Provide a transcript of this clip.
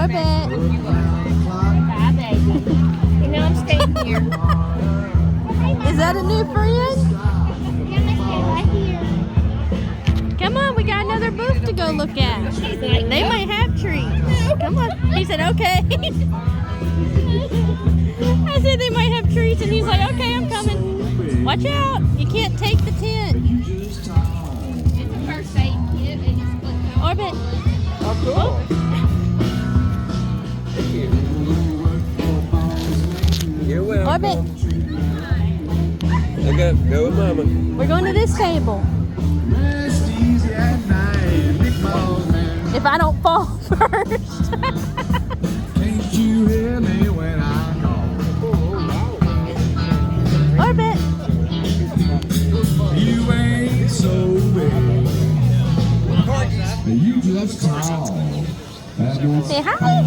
Orbit. Bye, baby. You know I'm staying here. Is that a new friend? Yeah, I stay right here. Come on, we got another booth to go look at. They might have treats. Come on. He said, okay. I said they might have treats, and he's like, okay, I'm coming. Watch out. You can't take the tent. It's a first aid kit. They just put it on. Orbit. Oh, cool. Thank you. You're welcome. Orbit. Okay, go with Mama. We're going to this table. If I don't fall first. Can't you hear me when I call? Orbit. You ain't so big. You just call. Say hi.